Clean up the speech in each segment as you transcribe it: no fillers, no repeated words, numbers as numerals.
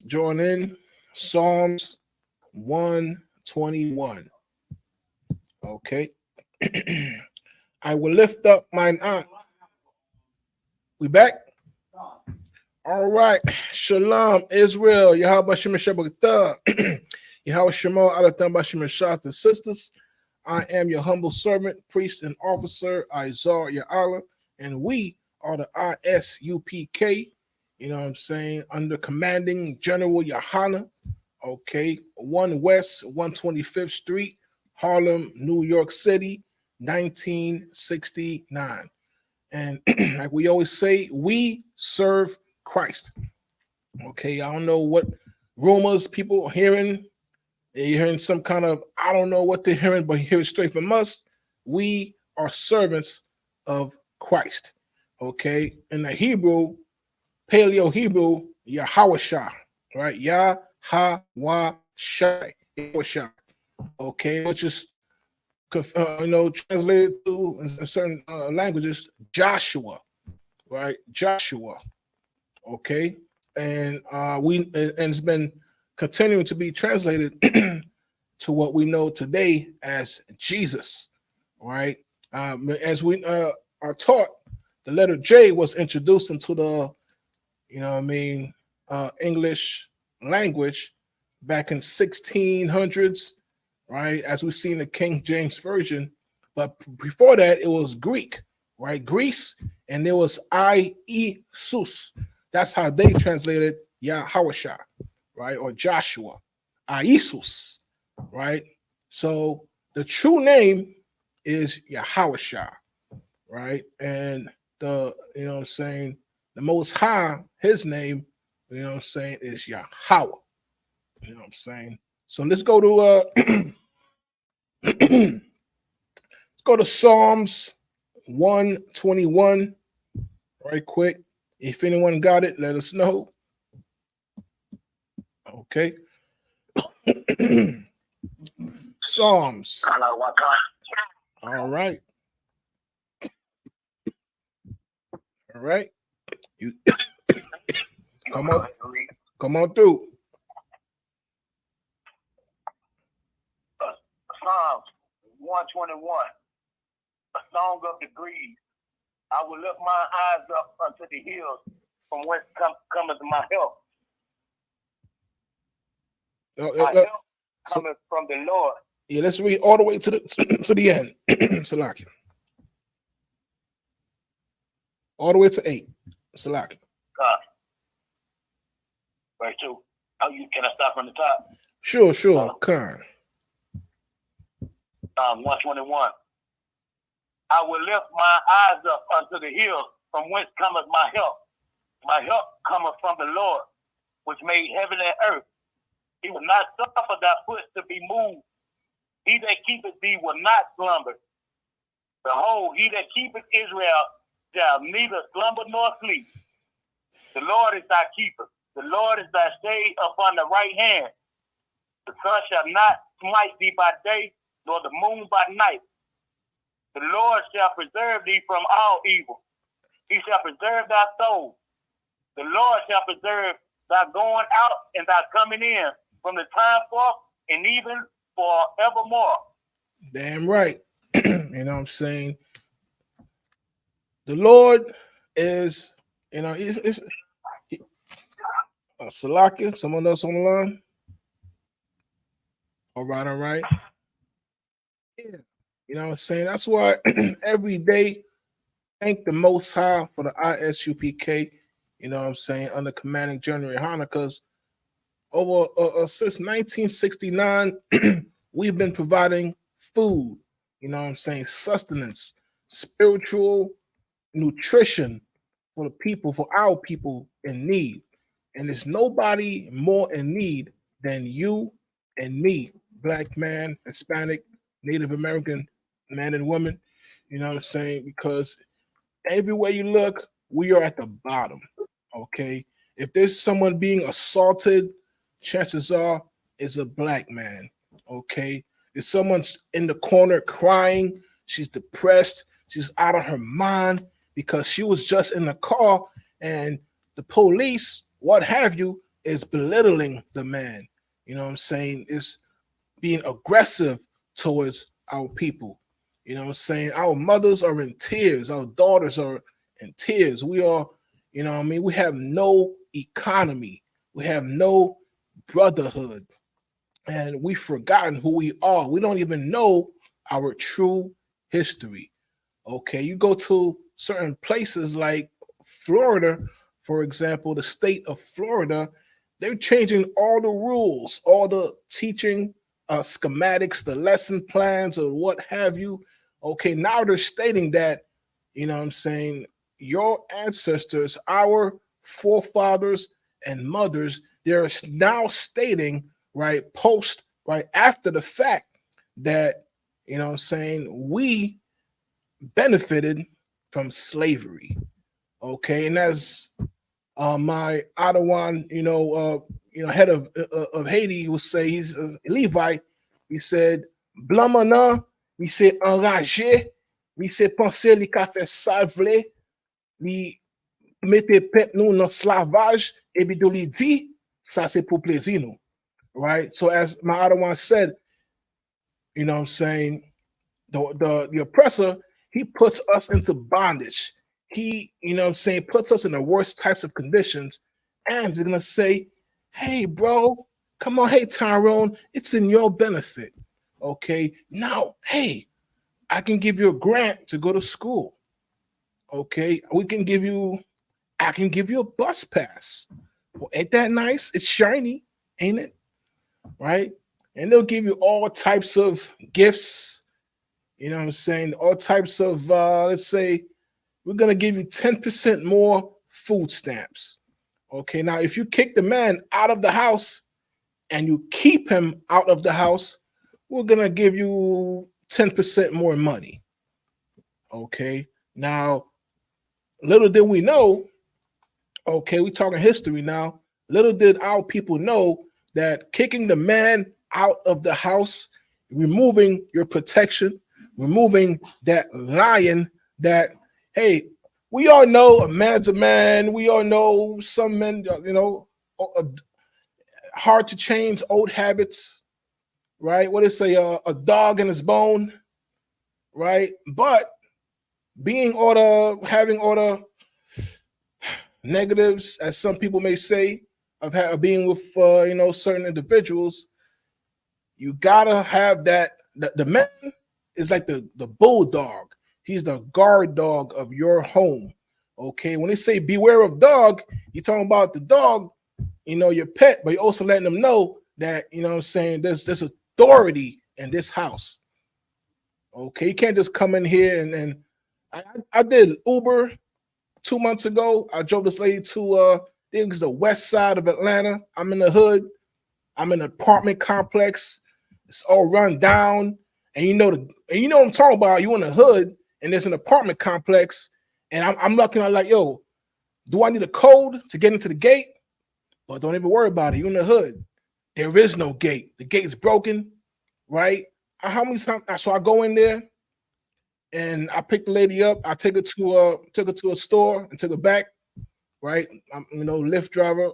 Join in Psalms 121. Okay. I will lift up mine eye. We back? All right. Shalom, Israel. Yahweh Shem Shabbat. Yahweh Shemo Alatam Bashim Shah sisters. I am your humble servant, priest, and officer, Izar Ya'ala, and we are the ISUPK, you know what I'm saying, under commanding General Yohana, okay, 1 West 125th Street, Harlem, New York City, 1969. And like we always say, we serve Christ. Okay, I don't know what rumors people are hearing. They're hearing some kind of, I don't know what they're hearing, but hear it straight from us. We are servants of Christ. Okay, in the Hebrew, Paleo Hebrew, Yahawashah, right? Yahawashah, okay, which is translated to in certain languages, Joshua, right? Joshua, okay, and it's been continuing to be translated to what we know today as Jesus, right? As we are taught, the letter J was introduced into the, English language back in 1600s, right? As we see in the King James Version. But before that, it was Greek, right? Greece, and there was Iesus. That's how they translated Yahawashah, right? Or Joshua. Iesus, right? So the true name is Yahawashah, right? And the Most High, his name, is Yahweh. You know what I'm saying? So let's go to let's go to Psalms 121 right quick. If anyone got it, let us know. Okay. Psalms. All right. All right. You come on through. Psalms 121, a song of degrees. I will lift my eyes up unto the hills, from whence cometh my help. My help cometh from the Lord. Yeah, let's read all the way to the to the end. Salaki. All the way to 8. Salaki. Verse 2. Can I start from the top? Sure. Khan. Psalm 121. I will lift my eyes up unto the hills, from whence cometh my help. My help cometh from the Lord, which made heaven and earth. He will not suffer thy foot to be moved. He that keepeth thee will not slumber. Behold, he that keepeth Israel shall neither slumber nor sleep. The Lord is thy keeper. The Lord is thy shade upon the right hand. The sun shall not smite thee by day, nor the moon by night. The Lord shall preserve thee from all evil. He shall preserve thy soul. The Lord shall preserve thy going out and thy coming in from the time forth and even forevermore. Damn right. You know what I'm saying? The Lord is, it's Salakia, someone else on the line? All right. Yeah. You know what I'm saying? That's why every day, thank the Most High for the ISUPK, you know what I'm saying, under commanding General Hana, because over since 1969, we've been providing food, you know what I'm saying, sustenance, spiritual nutrition for the people, for our people in need. And there's nobody more in need than you and me, Black man, Hispanic, Native American man and woman, you know what I'm saying? Because everywhere you look, we are at the bottom, okay? If there's someone being assaulted, chances are it's a Black man, okay? If someone's in the corner crying, she's depressed, she's out of her mind because she was just in the car and the police, what have you, is belittling the man. You know what I'm saying? It's being aggressive towards our people. You know what I'm saying? Our mothers are in tears. Our daughters are in tears. We are, you know what I mean? We have no economy. We have no brotherhood. And we've forgotten who we are. We don't even know our true history. Okay. You go to certain places like Florida, for example, the state of Florida, they're changing all the rules, all the teaching schematics, the lesson plans, or what have you. Okay, now they're stating that, you know what I'm saying, your ancestors, our forefathers and mothers, they're now stating, right, post, right, after the fact that, you know what I'm saying, we benefited from slavery. Okay, and as my Ottawa, head of Haiti will say, he's a Levite. He said, "Blamana, he said enragé, he said penser li ka fait ça vle, li mette pep nou dans slavage, et puis do li dit, ça c'est pour plaisir nous." Right? So as my Ottawa said, you know what I'm saying, the oppressor, he puts us into bondage. He, you know what I'm saying, puts us in the worst types of conditions. And he's gonna say, hey, bro, come on, hey, Tyrone, it's in your benefit. Okay. Now, hey, I can give you a grant to go to school. Okay. I can give you a bus pass. Well, ain't that nice? It's shiny, ain't it? Right? And they'll give you all types of gifts. You know what I'm saying? All types of, let's say, we're going to give you 10% more food stamps. Okay, now if you kick the man out of the house and you keep him out of the house, we're going to give you 10% more money. Okay, now, little did we know, okay, we're talking history now. Little did our people know that kicking the man out of the house, removing your protection, removing that lion that, hey, we all know a man's a man. We all know some men, hard to change old habits, right? What is a dog in his bone, right? But having all the negatives, as some people may say, of being with certain individuals, you gotta have that. The man is like the bulldog. He's the guard dog of your home. Okay, when they say beware of dog, you're talking about the dog, your pet, but you're also letting them know that, you know what I'm saying, there's authority in this house. Okay, you can't just come in here and I did Uber 2 months ago. I drove this lady to I think it's the west side of Atlanta. I'm in the hood. I'm in an apartment complex. It's all run down. And you know what I'm talking about. You in the hood and there's an apartment complex. And I'm looking at like, yo, do I need a code to get into the gate? But don't even worry about it. You're in the hood. There is no gate. The gate's broken, right? How many times? So I go in there and I pick the lady up. I took her to a store and took her back, right? I'm, Lyft driver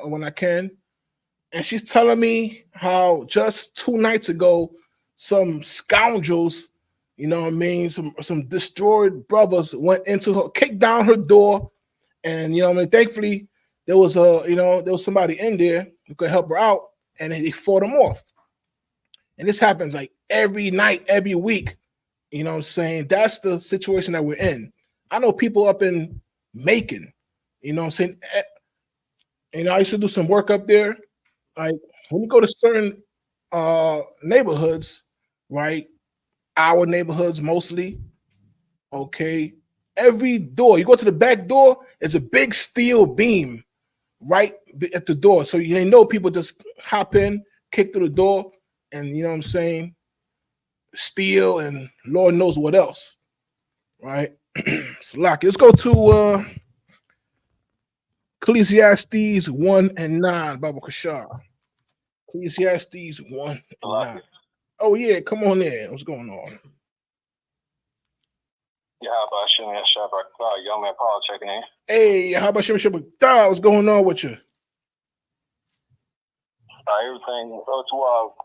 when I can. And she's telling me how just 2 nights ago, some scoundrels, you know what I mean, some destroyed brothers went into her, kicked down her door, and thankfully there was somebody in there who could help her out, and they fought them off. And this happens like every night, every week. You know what I'm saying? That's the situation that we're in. I know people up in Macon, you know what I'm saying? I used to do some work up there. Like when you go to certain neighborhoods, right? Our neighborhoods mostly, okay. Every door, you go to the back door, it's a big steel beam right at the door. So you know people just hop in, kick through the door, and you know what I'm saying, steal and Lord knows what else, right? So let's go to Ecclesiastes 1:9, Baba Kashar. Ecclesiastes 1:9. Oh yeah, come on in. What's going on? Yeah, how about Shimmy Shabbat? Young man Paul checking in. Hey, how about Shimmy Shabbat? What's going on with you? Everything to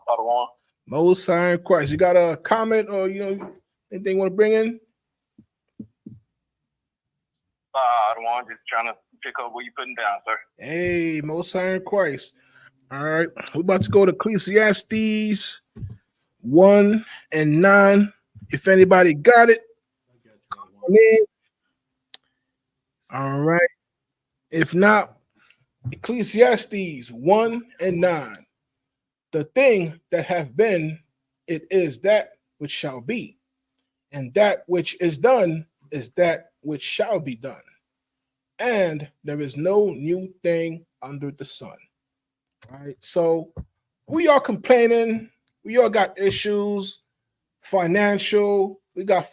Padawan. Most High in Christ. You got a comment or anything you want to bring in? Padawan, just trying to pick up what you're putting down, sir. Hey, Most High in Christ. All right, we're about to go to Ecclesiastes 1 and 9. If anybody got it, come on in. All right. If not, Ecclesiastes 1 and 9. The thing that hath been, it is that which shall be, and that which is done is that which shall be done. And there is no new thing under the sun. Right? So we are complaining. We all got issues, financial. We got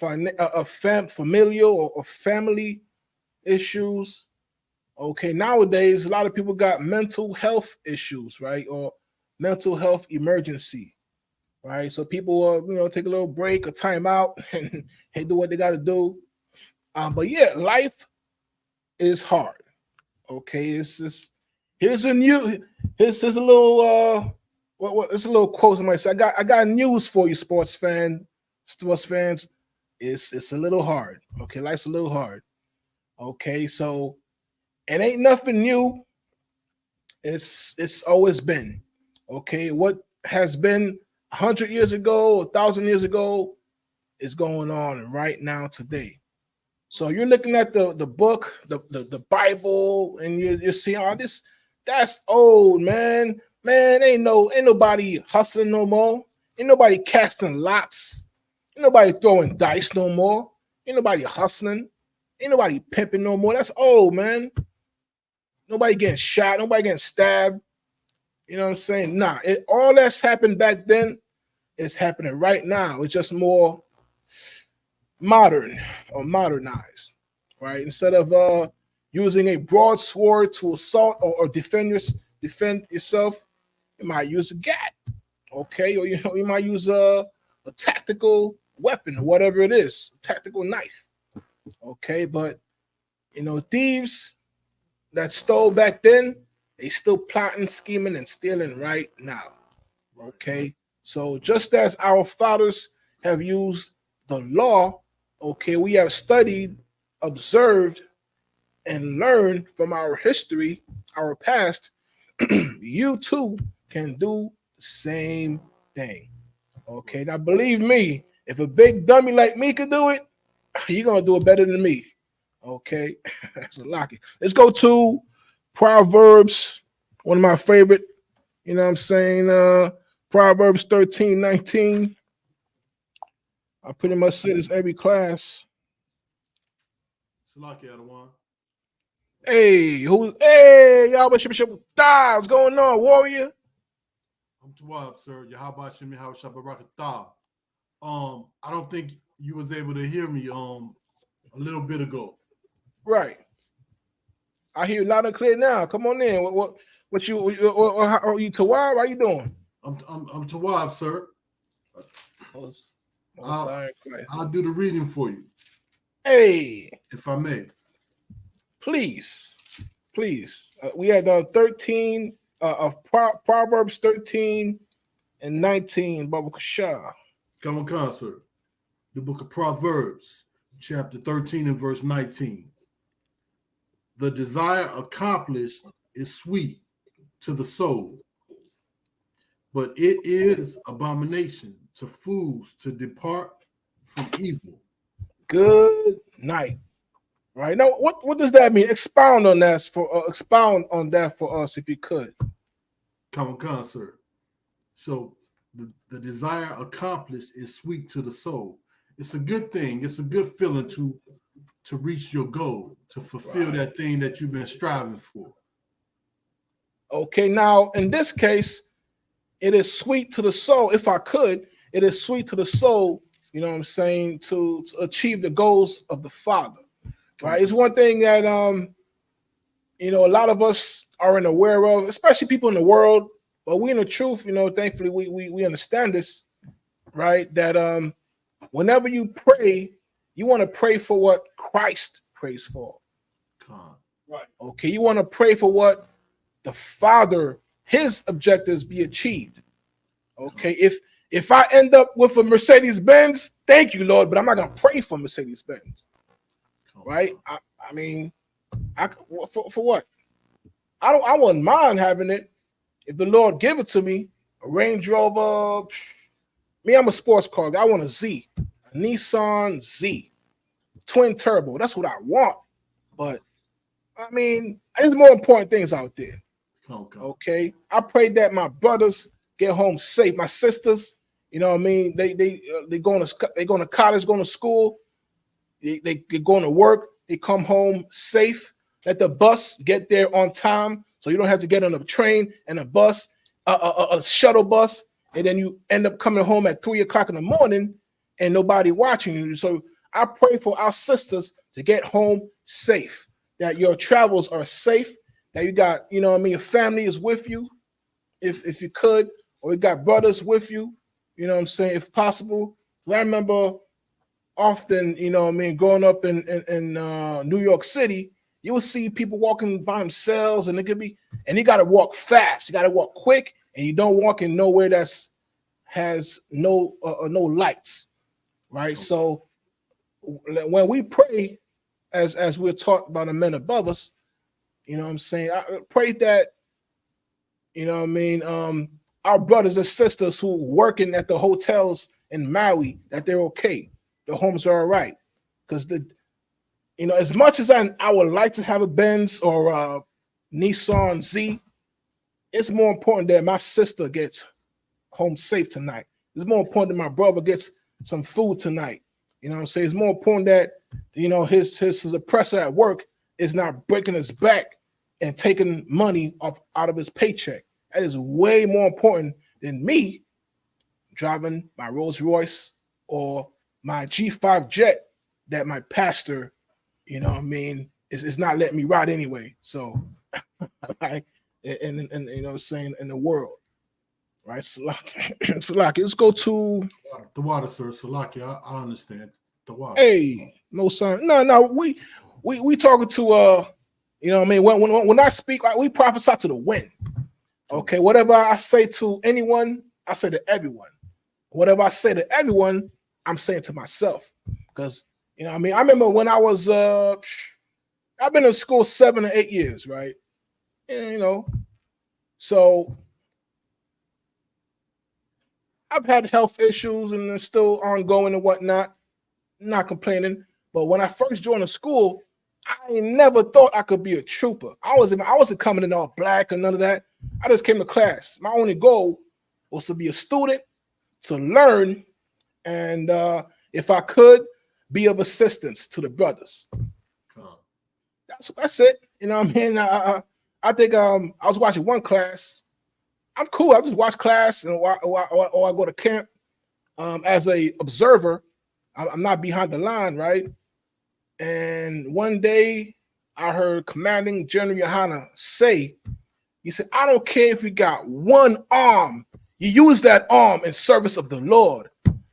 familial or family issues. Okay, nowadays a lot of people got mental health issues, right? Or mental health emergency, right? So people will, take a little break or time out and do what they got to do. But yeah, life is hard. Okay, here's a little it's a little quote somebody said. I got news for you, sports fans. It's a little hard. Okay, life's a little hard. Okay, so it ain't nothing new. It's always been. Okay, what has been 100 years ago, 1,000 years ago, is going on right now today. So you're looking at the book, the Bible, and you're seeing all this. That's old, man. Man, ain't nobody hustling no more. Ain't nobody casting lots. Ain't nobody throwing dice no more. Ain't nobody hustling. Ain't nobody pimping no more. That's old, man. Nobody getting shot. Nobody getting stabbed. You know what I'm saying? Nah, all that's happened back then is happening right now. It's just more modern or modernized, right? Instead of using a broadsword to assault or defend yourself, you might use a gat, okay? Or you might use a tactical weapon or whatever it is, a tactical knife, okay? But thieves that stole back then, they still plotting, scheming, and stealing right now, okay? So just as our fathers have used the law, okay, we have studied, observed, and learned from our history, our past. You too can do the same thing. Okay, now believe me, if a big dummy like me could do it, you're gonna do it better than me. Okay, that's a lock. Let's go to Proverbs, one of my favorite. You know what I'm saying? Proverbs 13:19. I pretty much say this every class. Hey, y'all, what's going on, warrior? I'm Tawab, sir. Yahaba Shemi Shabarakatah. I don't think you was able to hear me a little bit ago. Right. I hear you loud and clear now. Come on in. What you how are you Tawab? How you doing? I'm Tawab, sir. I'll do the reading for you. Hey, if I may. Please. We had 13 of Proverbs 13 and 19, Baba Kasha. Come on, sir. The book of Proverbs, chapter 13 and verse 19. The desire accomplished is sweet to the soul, but it is abomination to fools to depart from evil. Good night. Right now, what does that mean? Expound on that for us, if you could. Come on, sir. So the desire accomplished is sweet to the soul. It's a good thing. It's a good feeling to reach your goal, to fulfill that thing that you've been striving for. Okay, now in this case, it is sweet to the soul. If I could, it is sweet to the soul, you know what I'm saying, to achieve the goals of the Father. Right? It's one thing that a lot of us aren't aware of, especially people in the world, but we in the truth, thankfully we understand this, right? That whenever you pray, you want to pray for what Christ prays for. Right. Okay, you want to pray for what the Father his objectives be achieved. Okay, if I end up with a Mercedes Benz, thank you, Lord, but I'm not gonna pray for Mercedes Benz, right? I mean, for what? I wouldn't mind having it if the Lord give it to me. A Range Rover. Me, I'm a sports car guy. I want a Z, a Nissan Z, twin turbo. That's what I want. But I mean, there's more important things out there. Okay, I pray that my brothers get home safe. My sisters, you know what I mean. They going to college, going to school. They going to work. They come home safe. Let the bus get there on time, so you don't have to get on a train and a bus, a shuttle bus, and then you end up coming home at 3 o'clock in the morning and nobody watching you. So I pray for our sisters to get home safe, that your travels are safe, that you got, you know what I mean, your family is with you, if you could, or you got brothers with you, you know what I'm saying, if possible. I remember often, you know what I mean, growing up in New York City, you will see people walking by themselves, and you got to walk fast, you got to walk quick, and you don't walk in nowhere has no lights, right? So when we pray, as we're taught by the men above us, you know what I'm saying, I pray that, you know what I mean, our brothers and sisters who working at the hotels in Maui, that they're okay, the homes are all right, because as much as I would like to have a Benz or a Nissan Z, it's more important that my sister gets home safe tonight. It's more important that my brother gets some food tonight. You know what I'm saying? It's more important that, his oppressor at work is not breaking his back and taking money out of his paycheck. That is way more important than me driving my Rolls Royce or my G5 jet that my pastor, you know what I mean, is not letting me ride anyway. So, right, and you know what I'm saying, in the world, right? Salaki, let's go to the water, sir. Salaki, I understand the water. Hey, no son, no, we talking to you know what I mean. When I speak, we prophesy to the wind. Okay, whatever I say to anyone, I say to everyone. Whatever I say to everyone, I'm saying to myself, because you know what I mean. I remember when I was I've been in school 7 or 8 years, right? And, so I've had health issues and they're still ongoing and whatnot. Not complaining, but when I first joined the school, I never thought I could be a trooper. I wasn't coming in all black or none of that. I just came to class. My only goal was to be a student, to learn, and if I could, be of assistance to the brothers. That's it. You know what I mean? I think I was watching one class. I'm cool. I just watch class or I go to camp as a observer. I'm not behind the line, right? And one day I heard Commanding General Yohana say, he said, I don't care if you got one arm, you use that arm in service of the Lord.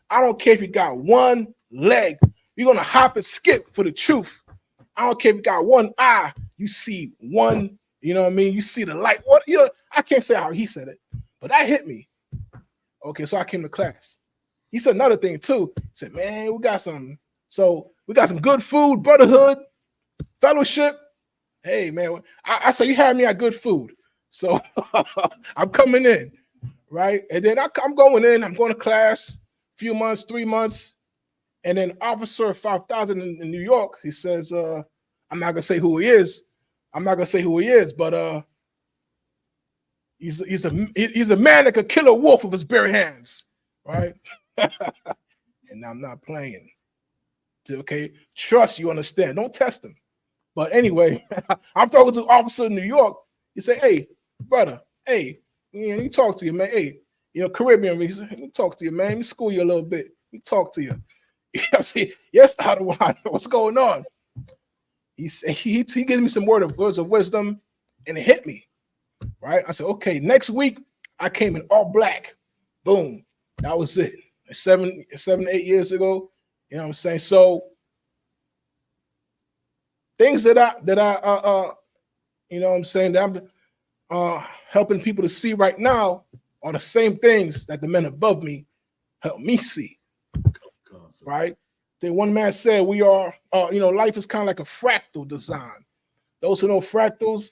I don't care if you got one leg, you're going to hop and skip for the truth. I don't care if you got one eye, you see one, you know what I mean? You see the light. I can't say how he said it, but that hit me. Okay, so I came to class. He said another thing too. He said, man, we got some good food, brotherhood, fellowship. Hey, man, I said, you had me at good food. So I'm coming in, right? And then I'm going to class, few months, 3 months. And then Officer 5000 in New York, he says, I'm not going to say who he is. But he's a man that could kill a wolf with his bare hands, right? And I'm not playing. Okay, trust you understand. Don't test him. But anyway, I'm talking to an officer in New York. He said, "Hey, brother, hey, you talk to you, man. Hey, Caribbean. He said, let me talk to you, man. Let me school you a little bit. Let me talk to you." I see. Yes, I know what's going on. He gives me some words of wisdom, and it hit me. Right? I said, okay, next week I came in all black. Boom. That was it. 7, 8 years ago. You know what I'm saying? So things that I you know what I'm saying, that helping people to see right now are the same things that the men above me help me see. Right? Then one man said, we are, life is kind of like a fractal design. Those who know fractals,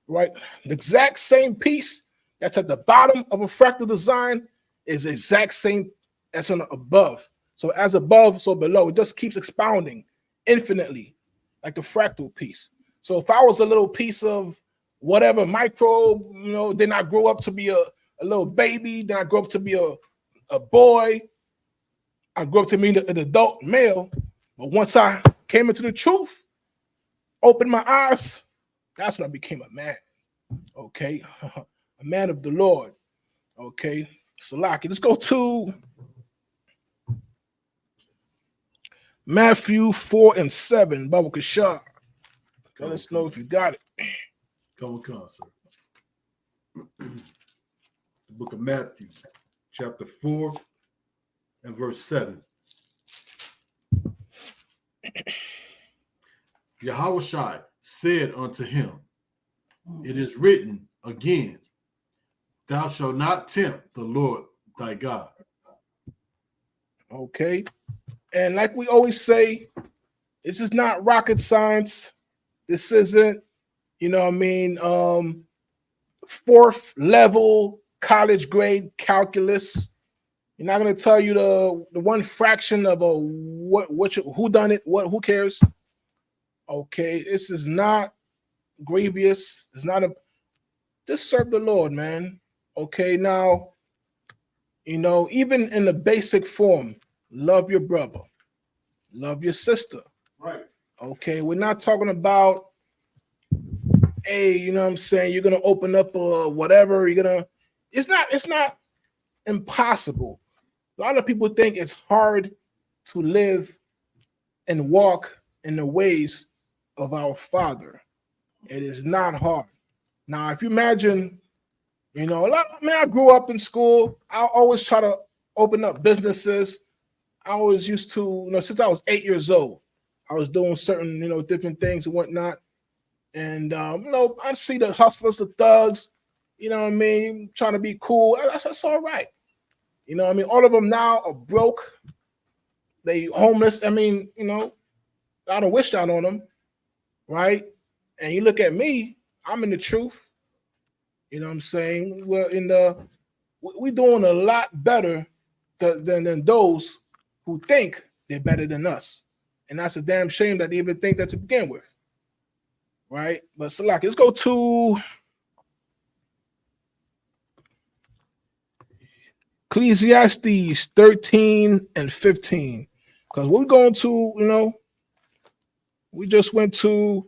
right? The exact same piece that's at the bottom of a fractal design is the exact same that's on the above. So as above, so below. It just keeps expounding infinitely, like the fractal piece. So if I was a little piece of whatever microbe, then I grow up to be a little baby, then I grow up to be a boy, I grew up to be an adult male. But once I came into the truth, opened my eyes, that's when I became a man. Okay. A man of the Lord. Okay. Salaki. Let's go to Matthew 4 and 7. Baba Kashar. Let us know if you got it. Come on, sir. The book of Matthew, chapter 4 and verse 7. Yahushua said unto him, it is written again, thou shalt not tempt the Lord thy God. Okay. And like we always say, this is not rocket science. This isn't, fourth level college grade calculus. You're not going to tell you the one fraction of who done it, who cares? Okay, this is not grievous. It's not just serve the Lord, man. Okay, now, even in the basic form, love your brother, love your sister. Right. Okay, we're not talking about, hey, you're gonna open up whatever, it's not impossible. A lot of people think it's hard to live and walk in the ways of our Father. It is not hard. Now, if you imagine, I grew up in school. I always try to open up businesses. I always used to, since I was 8 years old, I was doing certain, different things and whatnot. And, I see the hustlers, the thugs, trying to be cool. That's all right. All of them now are broke. They homeless. I don't wish that on them, right? And you look at me, I'm in the truth. We're doing a lot better than those who think they're better than us. And that's a damn shame that they even think that to begin with. Right? But Salaki, let's go to Ecclesiastes 13 and 15. Because we're going to, we just went to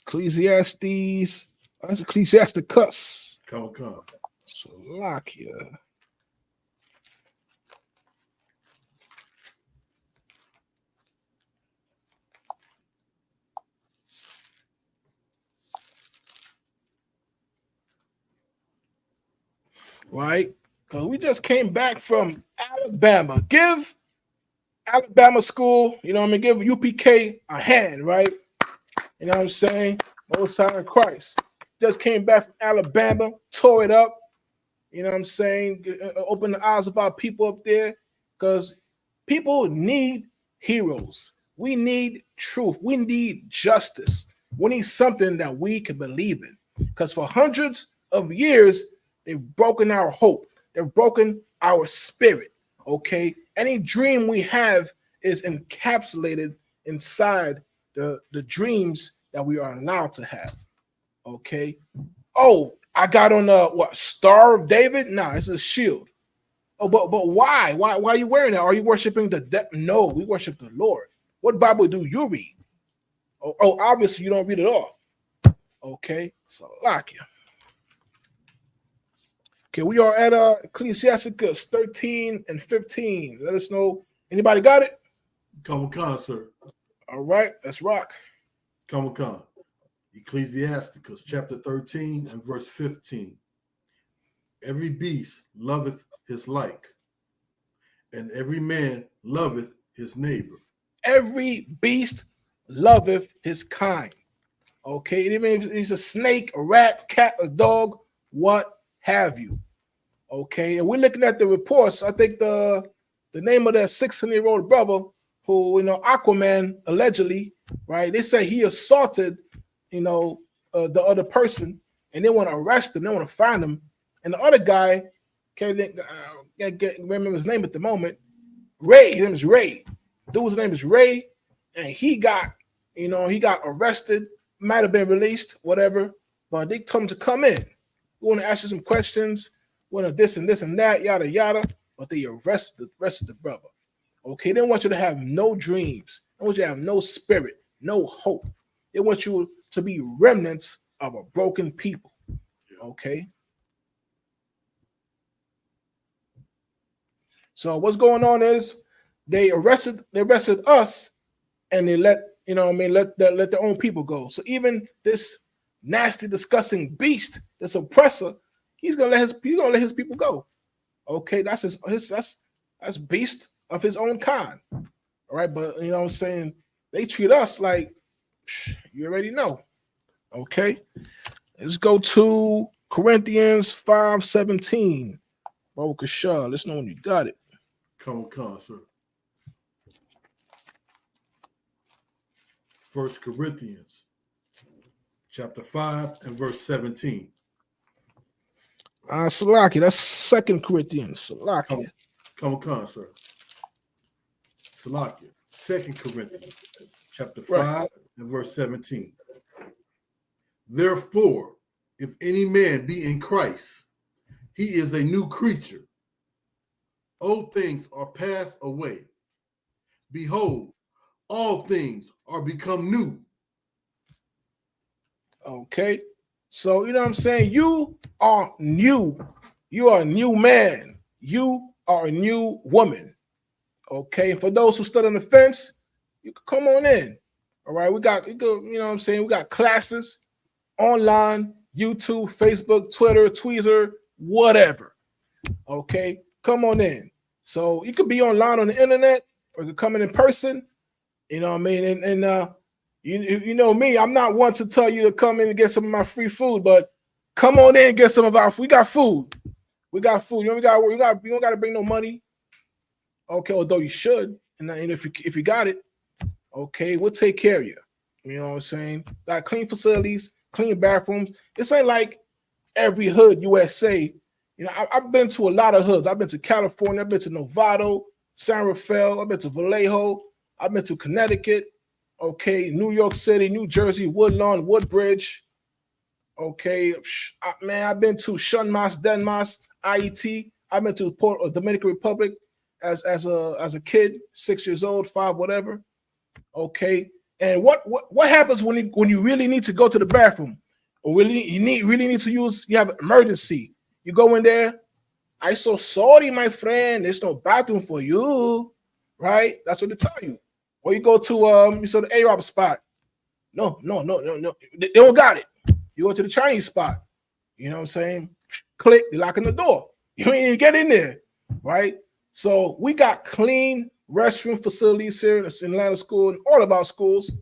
Ecclesiastes. That's Ecclesiasticus. Come. Salakia. Right? Because we just came back from Alabama. Give Alabama school, give UPK a hand, right? You know what I'm saying? Most High in Christ. Just came back from Alabama, tore it up. You know what I'm saying? Open the eyes of our people up there, because people need heroes. We need truth. We need justice. We need something that we can believe in. Because for hundreds of years, they've broken our hope. They've broken our spirit. Okay? Any dream we have is encapsulated inside the dreams that we are allowed to have. Okay? Oh, I got on Star of David? Nah, it's a shield. Oh, but why? Why are you wearing that? Are you worshiping No, we worship the Lord. What Bible do you read? Oh, obviously you don't read it all. Okay, so Lakia. Okay, we are at Ecclesiasticus 13 and 15. Let us know. Anybody got it? Come, sir. All right, let's rock. Come. Ecclesiasticus chapter 13 and verse 15. Every beast loveth his like, and every man loveth his neighbor. Every beast loveth his kind. Okay, even if it's a snake, a rat, cat, a dog, what have you. Okay, and we're looking at the reports. I think the name of that 16-year-old brother who, Aquaman allegedly, right? They say he assaulted, the other person, and they want to arrest him. They want to find him. And the other guy, can't remember his name at the moment. Ray, his name is Ray. Dude's name is Ray, and he got arrested. Might have been released, whatever. But they told him to come in. We want to ask you some questions. We want to this and that, yada yada. But they arrested the brother. Okay, they want you to have no dreams. They want you to have no spirit, no hope. They want you to be remnants of a broken people. Okay. So what's going on is they arrested us, and they let their own people go. So even this nasty, disgusting beast, this oppressor, he's gonna let his people go. Okay, that's that's beast of his own kind. All right, but you know what I'm saying, they treat us like you already know. Okay, let's go to Corinthians 5:17. Baruch Shah, let's know when you got it. Come on, sir. 1 Corinthians chapter 5 and verse 17. Salaki, that's 2 Corinthians. Salaki. Come on, sir. Salaki. 2 Corinthians chapter 5 and verse 17. Therefore, if any man be in Christ, he is a new creature. Old things are passed away. Behold, all things are become new. Okay. So, you know what I'm saying? You are new. You are a new man. You are a new woman. Okay. And for those who stood on the fence, you can come on in. All right. We got classes online, YouTube, Facebook, Twitter, Tweezer, whatever. Okay. Come on in. So you could be online on the internet, or you could come in person. You know what I mean? And you know me, I'm not one to tell you to come in and get some of my free food, but come on in and get some of our. We got food. We got food. You don't got to bring no money. Okay, although you should. And if you got it, okay, we'll take care of you. You know what I'm saying? Got clean facilities, clean bathrooms. This ain't like every hood USA. You know, I've been to a lot of hoods. I've been to California. I've been to Novato, San Rafael. I've been to Vallejo. I've been to Connecticut. Okay, New York City, New Jersey, Woodlawn, Woodbridge. Okay, man, I've been to Shunmas, Denmas, IET. I've been to Dominican Republic as a kid, 6 years old, 5, whatever. Okay, and what happens when you really need to go to the bathroom, or really need to use? You have an emergency. You go in there. I so sorry, my friend. There's no bathroom for you, right? That's what they tell you. Or you go to the Arab spot. No. They don't got it. You go to the Chinese spot. You know what I'm saying? Click, they're locking the door. You ain't even get in there, right? So we got clean restroom facilities here in Atlanta School and all of our schools.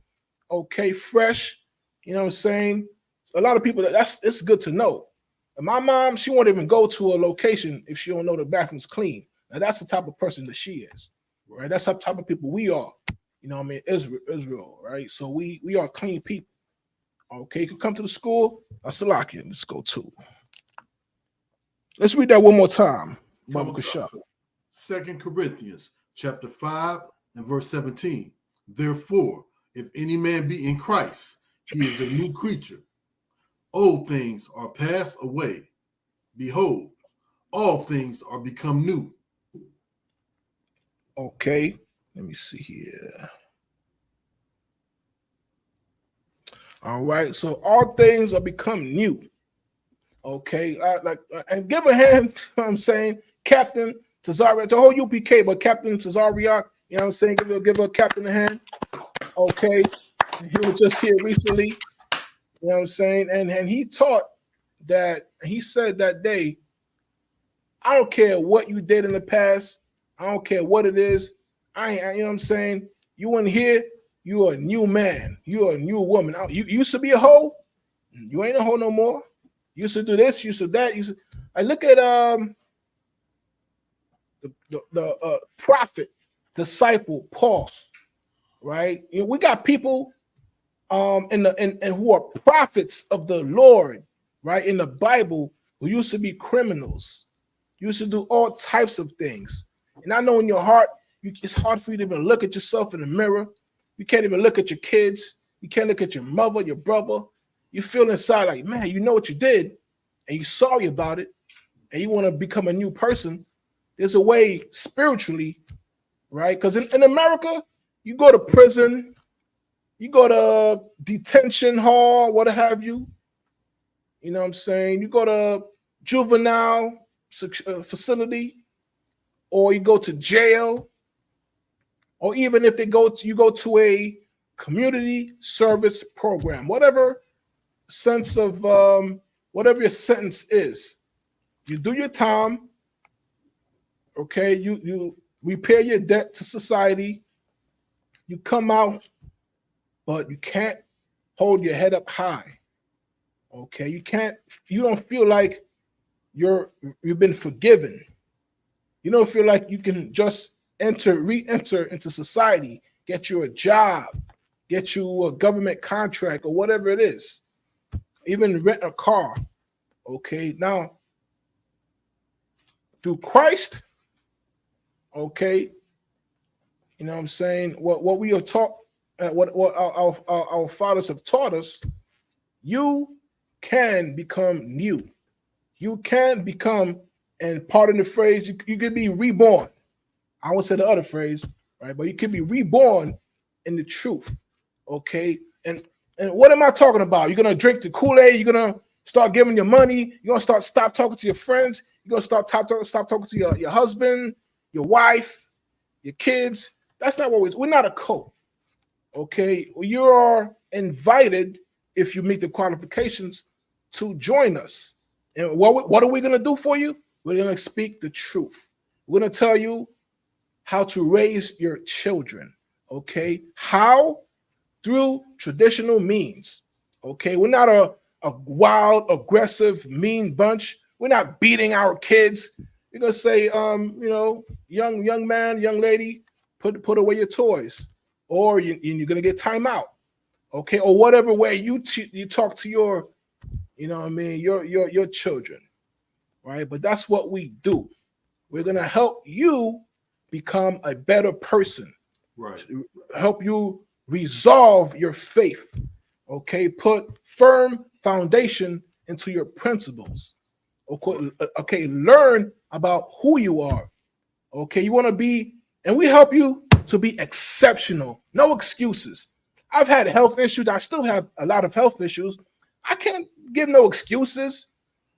Okay, fresh. You know what I'm saying? A lot of people it's good to know. And my mom, she won't even go to a location if she don't know the bathroom's clean. Now that's the type of person that she is, right? That's the type of people we are. You know what I mean? Israel, right? So we are clean people. Okay, you can come to the school. Asalakia, let's go to. Let's read that one more time. Baruch Shah. 2 Corinthians chapter 5 and verse 17. Therefore, if any man be in Christ, he is a new creature. Old things are passed away. Behold, all things are become new. Okay, let me see here. All right, so all things are become new. Okay, and give a hand, you know what I'm saying, Captain Tazariak, the whole UPK, but Captain Tazariak, you know what I'm saying, give a captain a hand. Okay, he was just here recently, you know what I'm saying, and he taught that, he said that day, I don't care what you did in the past, I don't care what it is, you know what I'm saying, you in here, You are a new man. You are a new woman. You used to be a hoe. You ain't a hoe no more. You used to do this. You used to that. I look at the prophet, disciple Paul. Right. We got people and who are prophets of the Lord, right, in the Bible, who used to be criminals, used to do all types of things. And I know in your heart, it's hard for you to even look at yourself in the mirror. You can't even look at your kids. You can't look at your mother, your brother. You feel inside like, man, you know what you did, and you're sorry about it, and you want to become a new person. There's a way spiritually, right? Because in America, you go to prison, you go to detention hall, what have you. You know what I'm saying? You go to juvenile facility, or you go to jail, or even if you go to a community service program, whatever sense of whatever your sentence is. You do your time, okay? You repay your debt to society. You come out, but you can't hold your head up high. Okay, you don't feel like you've been forgiven. You don't feel like you can just re-enter into society, get you a job, get you a government contract or whatever it is, even rent a car. Okay, now through Christ, okay, you know what I'm saying? What we are taught, what our fathers have taught us, you can become new. You can become, and pardon the phrase, you could be reborn. I won't say the other phrase, right? But you can be reborn in the truth. Okay. And what am I talking about? You're gonna drink the Kool-Aid, you're gonna start giving your money, you're gonna stop talking to your friends, you're gonna stop talking to your husband, your wife, your kids. That's not what we're not a cult. Okay. You are invited, if you meet the qualifications, to join us. And what are we going to do for you? We're going to speak the truth. We're going to tell you how to raise your children. Okay. How? Through traditional means. Okay. We're not a wild, aggressive, mean bunch. We're not beating our kids. We're going to say, young man, young lady, put away your toys, or you're going to get time out. Okay. Or whatever way you talk to your, your children, right? But that's what we do. We're going to help you become a better person, right? Help you resolve your faith, okay? Put firm foundation into your principles, okay? Learn about who you are, okay? You want to be, and we help you to be exceptional, no excuses. I've had health issues. I still have a lot of health issues. I can't give no excuses.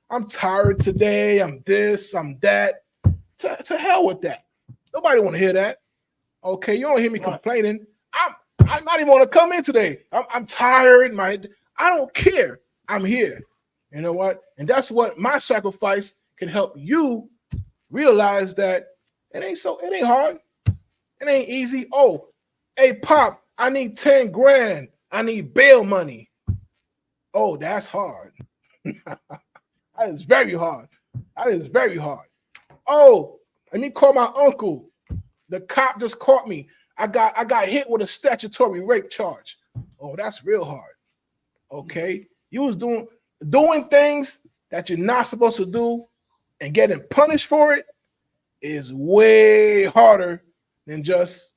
I'm tired today. I'm this, I'm that. To hell with that. Nobody want to hear that. Okay, you don't hear me complaining. I might even want to come in today. I'm tired. I don't care. I'm here. You know what? And that's what my sacrifice can help you realize, that it ain't hard. It ain't easy. Oh, hey, Pop, I need 10 grand. I need bail money. Oh, that's hard. That is very hard. That is very hard. Oh, let me call my uncle. The cop just caught me. I got hit with a statutory rape charge. Oh, that's real hard. Okay. You was doing things that you're not supposed to do, and getting punished for it is way harder than just,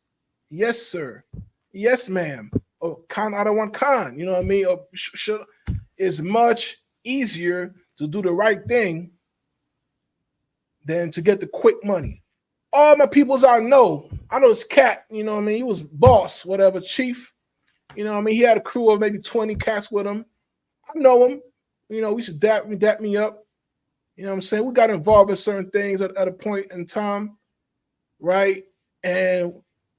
yes, sir. Yes, ma'am. Oh, con, I don't want con. You know what I mean? Or it's much easier to do the right thing than to get the quick money. All my peoples I know this cat, you know what I mean? He was boss, whatever, chief. You know what I mean? He had a crew of maybe 20 cats with him. I know him. You know, we should dap me up. You know what I'm saying? We got involved in certain things at a point in time, right? And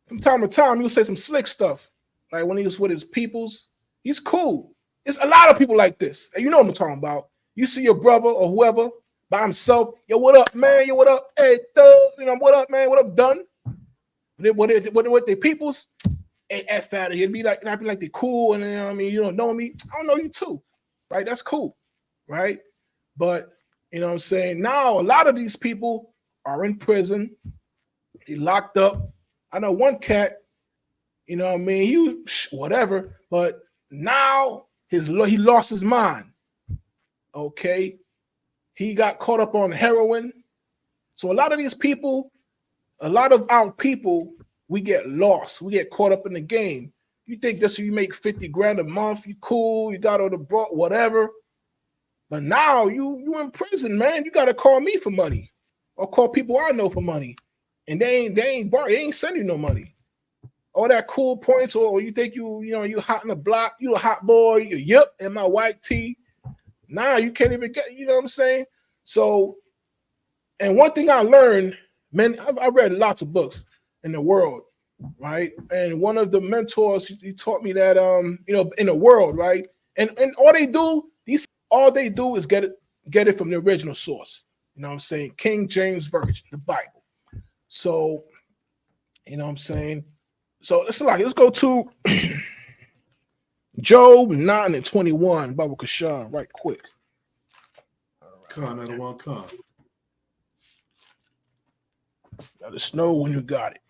from time to time, he would say some slick stuff. Like when he was with his peoples, he's cool. It's a lot of people like this. And you know what I'm talking about. You see your brother or whoever by himself, yo, what up, man? Yo, what up? Hey, thug, what up, man? What up, done? What they peoples? hey, F out of here. Be like, not be like they cool, and you know what I mean, you don't know me. I don't know you too, right? That's cool, right? But you know what I'm saying? Now a lot of these people are in prison, he locked up. I know one cat, you know what I mean, he whatever, but now he lost his mind. Okay. He got caught up on heroin. So a lot of these people, a lot of our people, we get lost. We get caught up in the game. You think this, you make 50 grand a month, you cool, you got all the whatever. But now you in prison, man. You gotta call me for money, or call people I know for money, and they ain't sending you no money. All that cool points, or you think you hot in the block, you a hot boy, you yep, and my white tee. Nah, you can't even get. You know what I'm saying? So, and one thing I learned, man, I read lots of books in the world, right? And one of the mentors, he taught me that in the world, right? And all they do is get it from the original source. You know what I'm saying? King James Version, the Bible. So, you know what I'm saying? So let's go to Job 9:21, Baba Kashan, right quick. Con, out of one con. Let us know when you got it.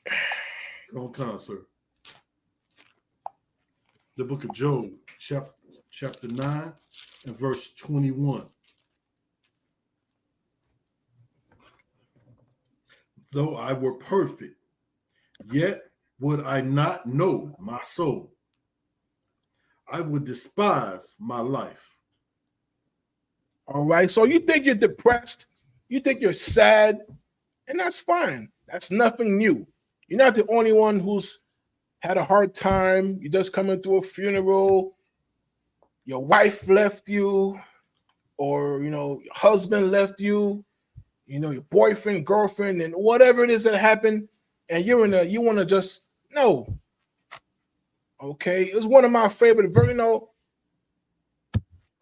Con, sir. The book of Job, chapter 9 and verse 21. Though I were perfect, yet would I not know my soul. I would despise my life. All right. So you think you're depressed, you think you're sad, and that's fine. That's nothing new. You're not the only one who's had a hard time. You just coming through a funeral, your wife left you, or your husband left you, your boyfriend, girlfriend, and whatever it is that happened, and you want to just no. Okay, it's one of my favorite,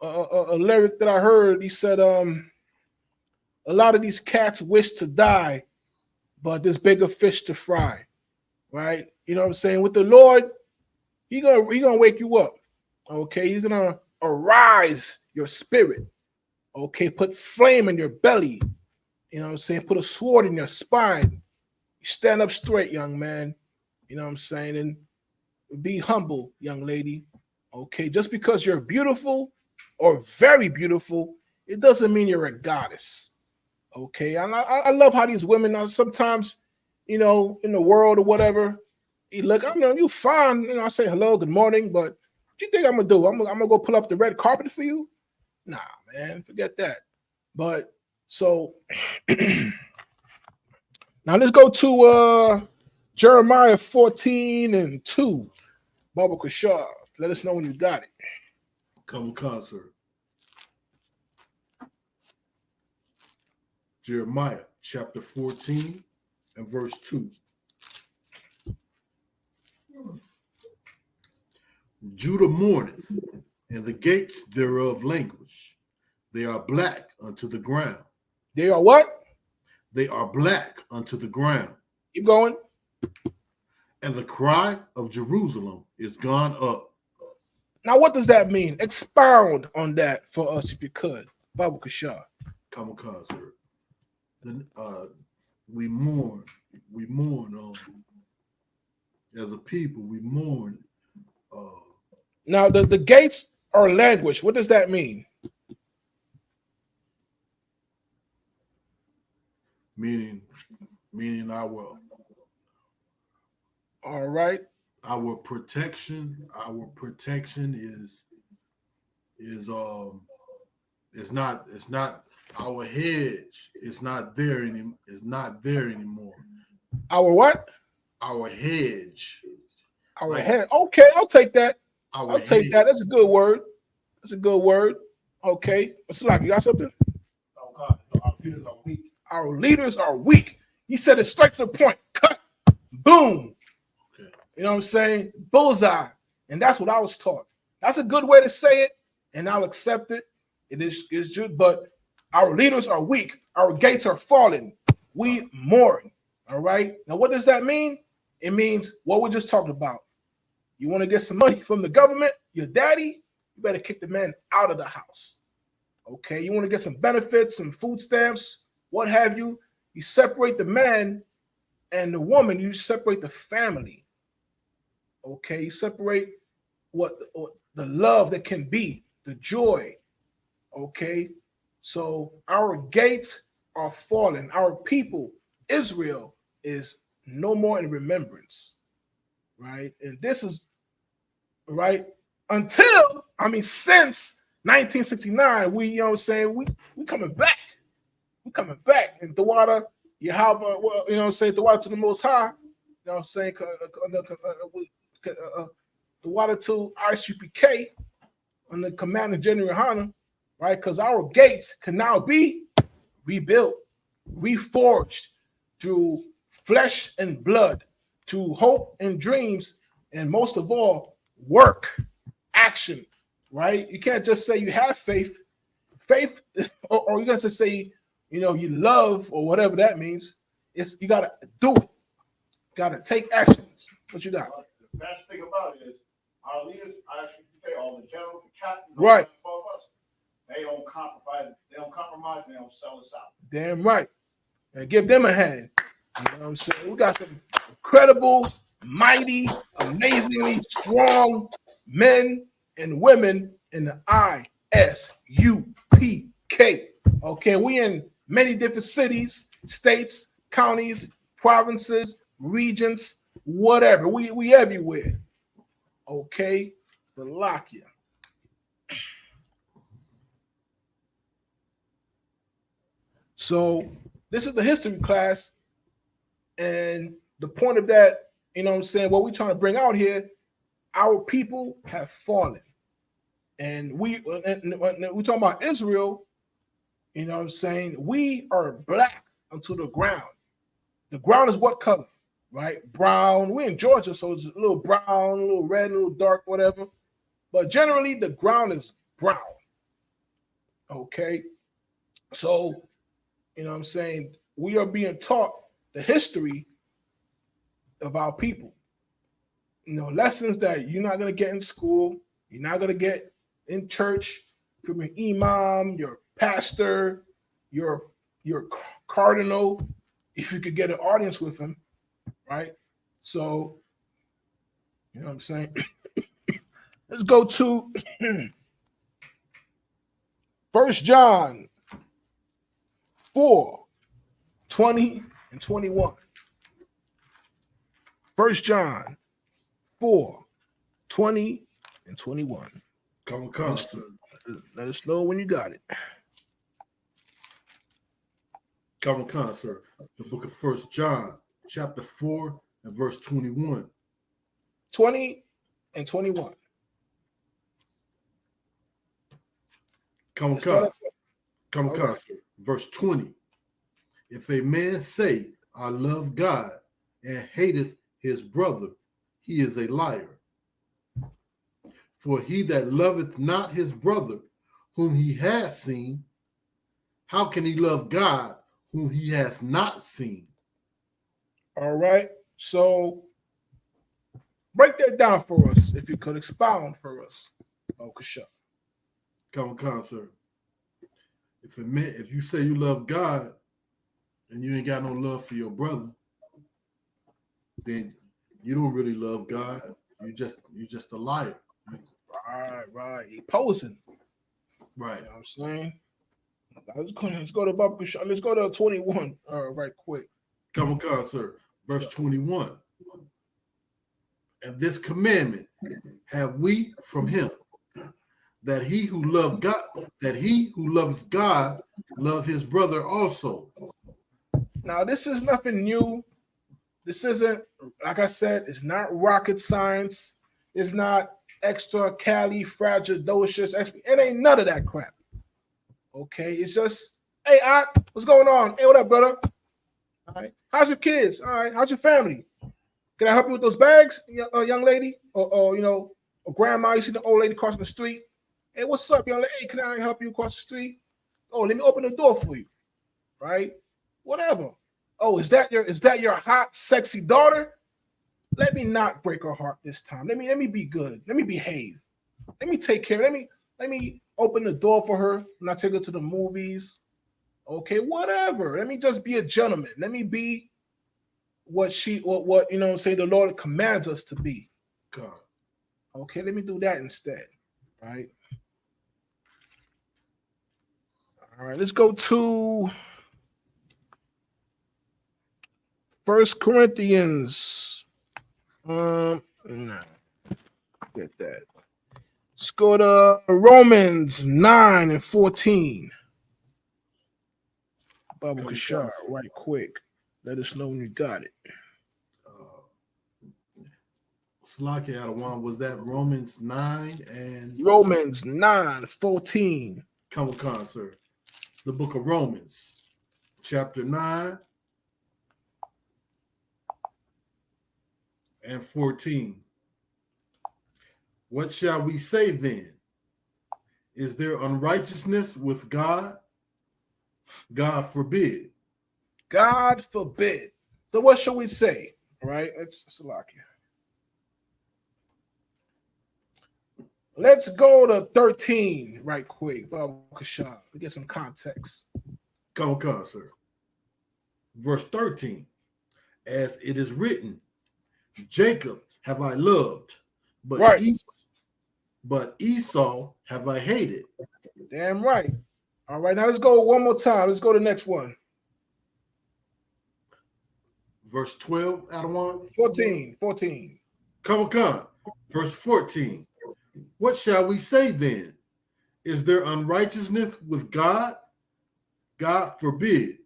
a lyric that I heard. He said, a lot of these cats wish to die, but there's bigger fish to fry, right? You know what I'm saying? With the Lord, He gonna wake you up. Okay, He's gonna arise your spirit. Okay, put flame in your belly. You know what I'm saying? Put a sword in your spine. You stand up straight, young man. You know what I'm saying? And be humble, young lady. Okay, just because you're beautiful or very beautiful, it doesn't mean you're a goddess. Okay, I love how these women are sometimes, in the world or whatever. You look, you fine. I say hello, good morning, but what you think I'm gonna do? I'm gonna go pull up the red carpet for you? Nah, man, forget that. But so now let's go to Jeremiah 14:2. Baba Kushar, let us know when you got it. Come concert. Jeremiah chapter 14 and verse 2. Judah mourneth, and the gates thereof languish. They are black unto the ground. They are what? They are black unto the ground. Keep going. And the cry of Jerusalem is gone up. Now, what does that mean? Expound on that for us, if you could. Baba Kushar. Come concert. Then we mourn. We mourn. As a people, we mourn. Now, the gates are language. What does that mean? Meaning our. All right. Our protection is not our hedge. It's not there anymore. Our what? Our hedge. Our head. Okay, I'll take that. I'll take that. That's a good word. Okay. What's like? You got something? Oh God, our leaders are weak. Our leaders are weak. He said it straight to the point. Cut. Boom. Okay. You know what I'm saying? Bullseye. And that's what I was taught. That's a good way to say it, and I'll accept it. It is good, but our leaders are weak. Our gates are falling. We mourn. All right. Now, what does that mean? It means what we just talked about. You want to get some money from the government, your daddy, you better kick the man out of the house. Okay, you want to get some benefits, some food stamps, what have you. You separate the man and the woman, you separate the family. Okay, you separate what the love that can be, the joy. Okay, so our gates are fallen. Our people, Israel, is no more in remembrance, right? And this is right until since 1969, we, you know what I'm saying, we coming back. We coming back. And the water, you have, you know what I'm saying, the water to the Most High, you know what I'm saying, the water to ISUPK on the command of General Hana, right? Because our gates can now be rebuilt, reforged through flesh and blood, through hope and dreams, and most of all, work, action, right? You can't just say you have faith, or you got to say, you know, you love or whatever that means. It's you gotta do it. Gotta take actions. What you got? The best thing about it is our leaders, ISUPK, all the generals, the captains, right, above us, they don't compromise. They don't compromise. They don't sell us out. Damn right. And give them a hand. You know what I'm saying? We got some incredible, mighty, amazingly strong men and women in the ISUPK. Okay, we in many different cities, states, counties, provinces, regions, whatever. We everywhere. Okay, Slovakia. So this is the history class, and the point of that, you know what I'm saying, what we're trying to bring out here, our people have fallen. And we talking about Israel, you know what I'm saying, we are black unto the ground. The ground is what color, right? Brown. We're in Georgia, so it's a little brown, a little red, a little dark, whatever. But generally, the ground is brown. Okay? So, you know what I'm saying, we are being taught the history of our people. You know, lessons that you're not going to get in school, you're not going to get in church from your imam, your pastor, your cardinal, if you could get an audience with him, right? So, you know what I'm saying? Let's go to 1 John 4:20 and 21. 1 John 4:20 and 21. Come, sir. Let us know when you got it. Come, sir. The book of 1 John, chapter 4 and verse 21. 20 and 21. Come, sir. Verse 20. If a man say, I love God, and hateth his brother, he is a liar. For he that loveth not his brother, whom he has seen, how can he love God, whom he has not seen? All right. So break that down for us, if you could expound for us. Oh, Kasha. Come, sir. If you say you love God and you ain't got no love for your brother, then you don't really love God. You just a liar. Right. He posing. Right. You know what I'm saying? Let's go to Baba Kasha. Let's go to 21 right quick. Come, sir. Verse 21. And this commandment have we from him, that he who loves God, love his brother also. Now, this is nothing new. This isn't, like I said, it's not rocket science. It's not extra califragilistic. It ain't none of that crap. Okay, it's just, hey, what's going on? Hey, what up, brother? All right, how's your kids? All right, how's your family? Can I help you with those bags, young lady? Or you know, or grandma, you see the old lady crossing the street. Hey, what's up, young lady? Hey, can I help you across the street? Oh, let me open the door for you. Right? Whatever. Oh, is that your hot, sexy daughter? let me not break her heart this time. Let me be good. Let me behave. Let me take care. Let me open the door for her when I take her to the movies. Okay, whatever. Let me just be a gentleman. Let me be what you know what I'm saying, the Lord commands us to be. God. Okay, let me do that instead. Right. All right, let's go to 1 Corinthians. No, get that. Let's go to Romans 9 and 14. Baba Kashar, right quick. Let us know when you got it. Slaki Adawan, was that Romans 9 and Romans 9, 14. Come on, sir. The book of Romans, chapter 9 and 14. What shall we say then? Is there unrighteousness with God? God forbid. God forbid. So what shall we say? All right, it's Salakia. Let's go to 13 right quick. Baba Kashar, to get some context. Come on, sir. Verse 13. As it is written, Jacob have I loved, but Right. Esau have I hated. Damn right. All right, now let's go one more time. Let's go to the next one. Verse 12, Adawan. 14. Come on. Verse 14. What shall we say then? Is there unrighteousness with God? God forbid.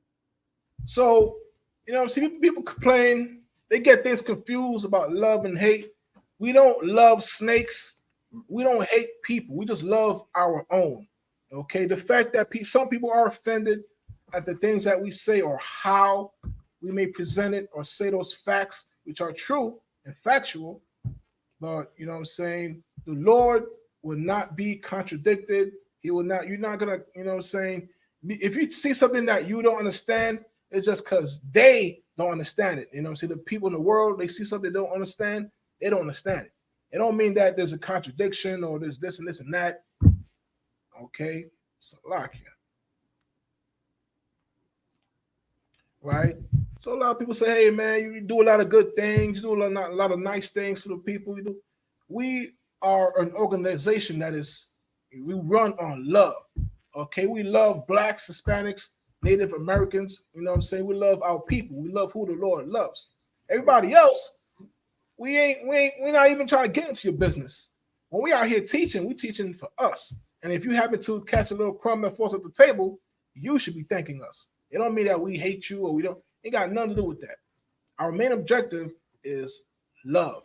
So, you know, see, people complain, they get things confused about love and hate. We don't love snakes. We don't hate people. We just love our own. Okay. The fact that some people are offended at the things that we say or how we may present it or say those facts, which are true and factual. But, you know what I'm saying? The Lord will not be contradicted. He will not, you're not going to, you know what I'm saying? If you see something that you don't understand, it's just because they don't understand it. You know what I'm saying? The people in the world, they see something they don't understand, they don't understand it. It don't mean that there's a contradiction or there's this and this and that. Okay? So, like here. Right? So a lot of people say, hey, man, you do a lot of good things. You do a lot of nice things for the people. You do. We are an organization we run on love. Okay? We love Blacks, Hispanics, Native Americans. You know what I'm saying? We love our people. We love who the Lord loves. Everybody else, we're not even trying to get into your business. When we out here teaching, we teaching for us. And if you happen to catch a little crumb that falls at the table, you should be thanking us. It don't mean that we hate you or we don't. It got nothing to do with that. Our main objective is love.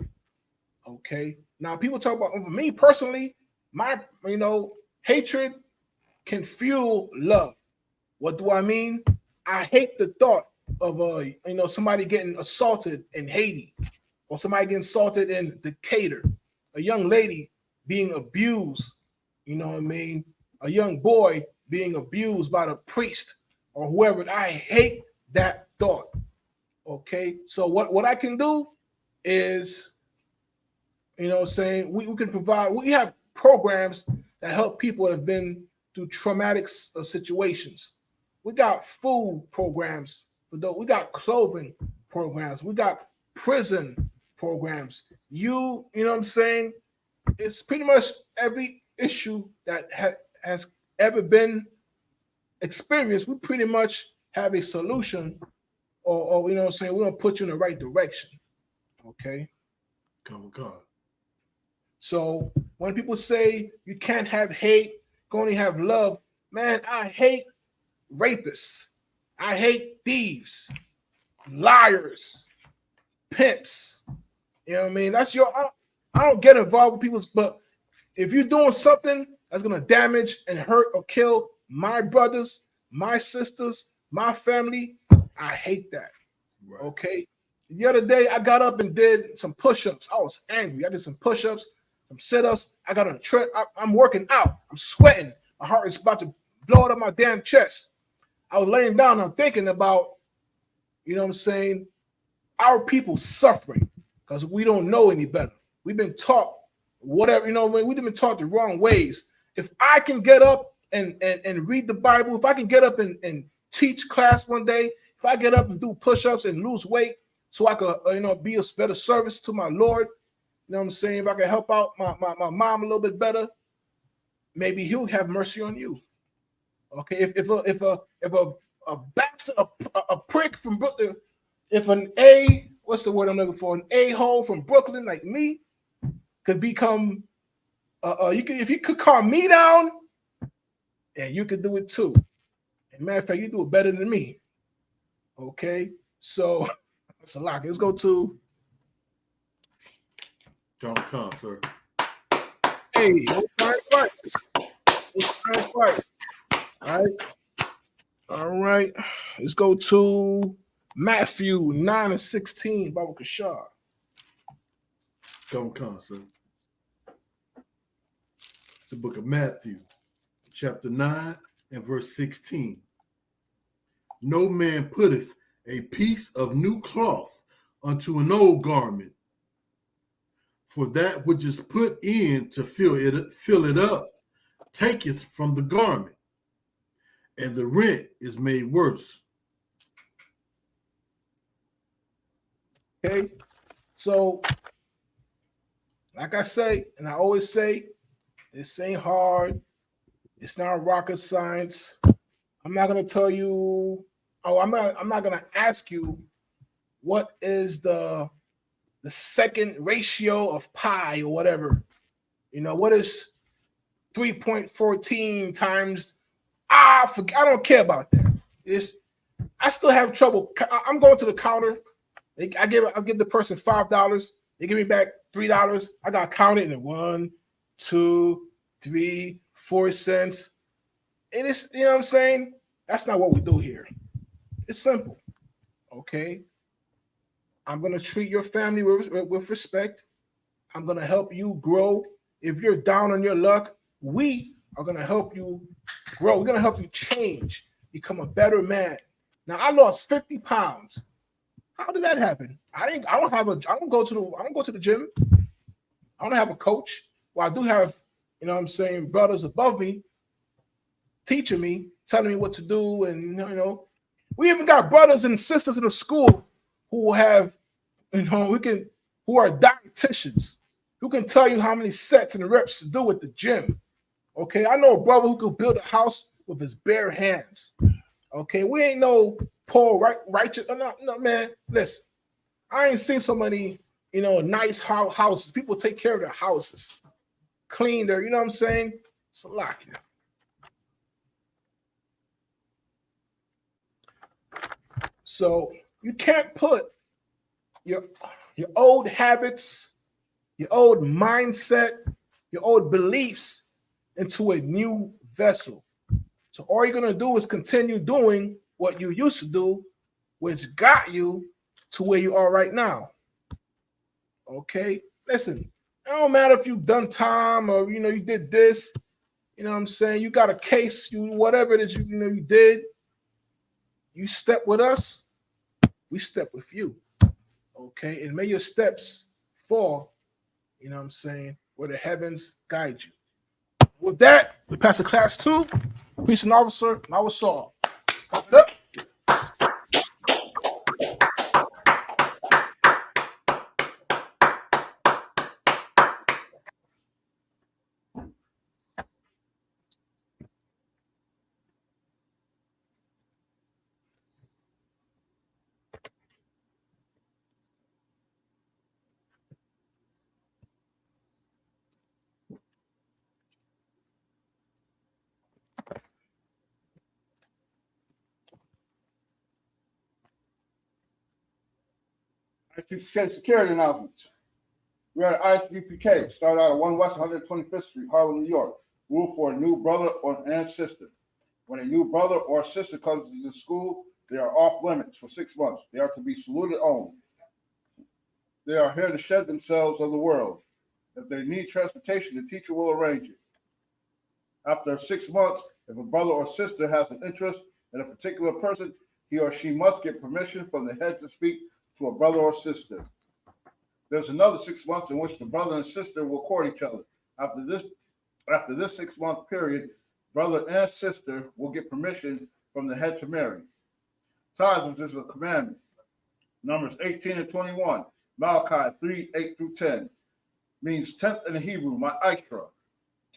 Okay. Now people talk about me personally. My hatred can fuel love. What do I mean? I hate the thought of somebody getting assaulted in Haiti or somebody getting assaulted in Decatur, a young lady being abused. You know what I mean? A young boy being abused by the priest or whoever. I hate that thought. Okay. So what I can do is, you know what I'm saying, we can provide, we have programs that help people that have been through traumatic situations. We got food programs for those, we got clothing programs, we got prison programs. You know what I'm saying? It's pretty much every issue that has ever been experienced, we pretty much have a solution, or you know what I'm saying, we're gonna put you in the right direction. Okay. Come on, God. So when people say you can't have hate, you can only have love, man, I hate rapists. I hate thieves, liars, pimps. You know what I mean? That's I don't get involved with people's, but if you're doing something that's gonna damage and hurt or kill my brothers, my sisters, my family, I hate that. Right. Okay. The other day I got up and did some push-ups. I was angry. I did some push-ups, some sit-ups. I got on a trip. I'm working out. I'm sweating. My heart is about to blow out of my damn chest. I was laying down. I'm thinking about, you know what I'm saying, our people suffering. because we don't know any better. We've been taught whatever, we've been taught the wrong ways. If I can get up and read the Bible, if I can get up and teach class one day, if I get up and do push-ups and lose weight so I could, be a better service to my Lord, you know what I'm saying? If I can help out my mom a little bit better, maybe he'll have mercy on you. Okay, if a bastard, a prick from Brooklyn, if an what's the word I'm looking for? An a-hole from Brooklyn like me could become, if you could calm me down, and you could do it too. As a matter of fact, you do it better than me. Okay, so that's a lot. Let's go to John Con, sir. hey, no time fights. No time fights. All right. Let's go to Matthew 9:16, Baba Kashar. John Con, sir. It's the book of Matthew, chapter 9 and verse 16. No man putteth a piece of new cloth unto an old garment, for that which is put in to fill it up taketh from the garment, and the rent is made worse. Okay. So, like I say, and I always say, this ain't hard. It's not rocket science. I'm not gonna tell you. I'm not gonna ask you what is the second ratio of pi or whatever. What is 3.14 times? I don't care about that. I still have trouble. I'm going to the counter. I give the person $5. They give me back $3. I got counted in 1, 2, 3, 4 cents. And it's, what I'm saying? That's not what we do here. It's simple. Okay. I'm going to treat your family with respect. I'm going to help you grow. If you're down on your luck, we are going to help you grow. We're going to help you change, become a better man. Now, I lost 50 pounds. How did that happen? I don't go to the gym. I don't have a coach. Well, I do have, brothers above me teaching me, telling me what to do. And, we even got brothers and sisters in the school who have, who are dietitians, who can tell you how many sets and reps to do at the gym. Okay. I know a brother who could build a house with his bare hands. Okay. We ain't no poor righteous. No, man. Listen, I ain't seen so many, nice houses. People take care of their houses, clean their, you know what I'm saying? It's a lot. So you can't put your old habits, your old mindset, your old beliefs into a new vessel. So all you're going to do is continue doing what you used to do, which got you to where you are right now. Okay? Listen, it don't matter if you've done time or, you did this. You know what I'm saying? You got a case, whatever it is you did. You step with us, we step with you. Okay? And may your steps fall, you know what I'm saying, where the heavens guide you. With that, we pass to class 2. Priest and officer, now it's all. Up. Security announcements. We are at ISBPK, started out at 1 West 125th Street, Harlem, New York. Rule for a new brother and sister. When a new brother or sister comes to the school, they are off limits for 6 months. They are to be saluted only. They are here to shed themselves of the world. If they need transportation, the teacher will arrange it. After 6 months, if a brother or sister has an interest in a particular person, he or she must get permission from the head to speak to a brother or sister. There's another 6 months in which the brother and sister will court each other. After this 6 month period, brother and sister will get permission from the head to marry. Tithes, which is a commandment. Numbers 18 and 21. Malachi 3, 8 through 10. Means tenth in the Hebrew, my Ikra.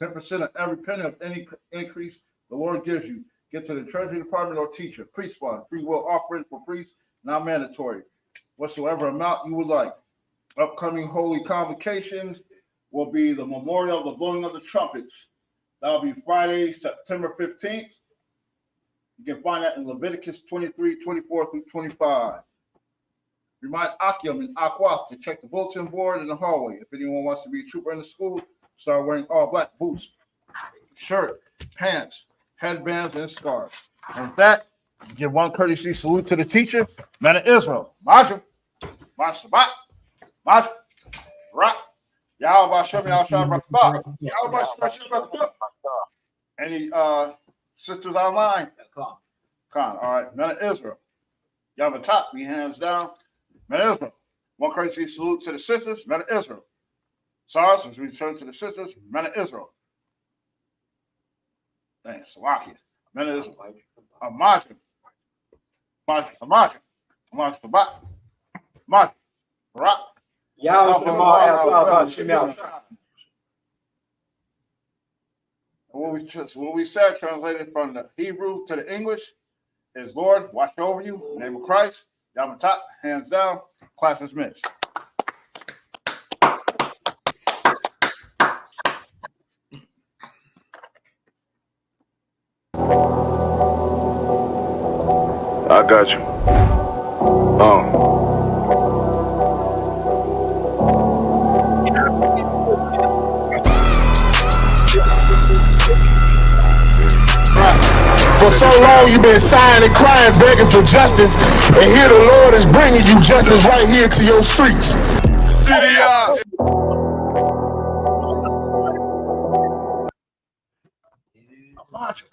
10% of every penny of any increase the Lord gives you. Get to the treasury department or teacher. Priest fund, free will offering for priests, not mandatory. Whatsoever amount you would like. Upcoming holy convocations will be the memorial of the blowing of the trumpets. That'll be Friday, September 15th. You can find that in Leviticus 23, 24 through 25. Remind Akim and Aquas to check the bulletin board in the hallway. If anyone wants to be a trooper in the school, start wearing all black boots, shirt, pants, headbands, and scarves. And with that, give one courtesy salute to the teacher, man of Israel. Maja, Sabat, Maja, Rock, Yahweh Shem, Yahweh. Any sisters online? Khan. All right, man of Israel. Y'all have a top, be hands down. Man of Israel. One courtesy salute to the sisters, man of Israel. SARS, as we return to the sisters, men of Israel. Thanks, Salakia. Men of Israel. Amajim. Sabat. Barak. What we said, translated from the Hebrew to the English, is Lord, watch over you, in the name of Christ. Yamatat, hands down, class dismissed. I got you. For so long you've been sighing and crying, begging for justice, and here the Lord is bringing you justice right here to your streets. Elijah.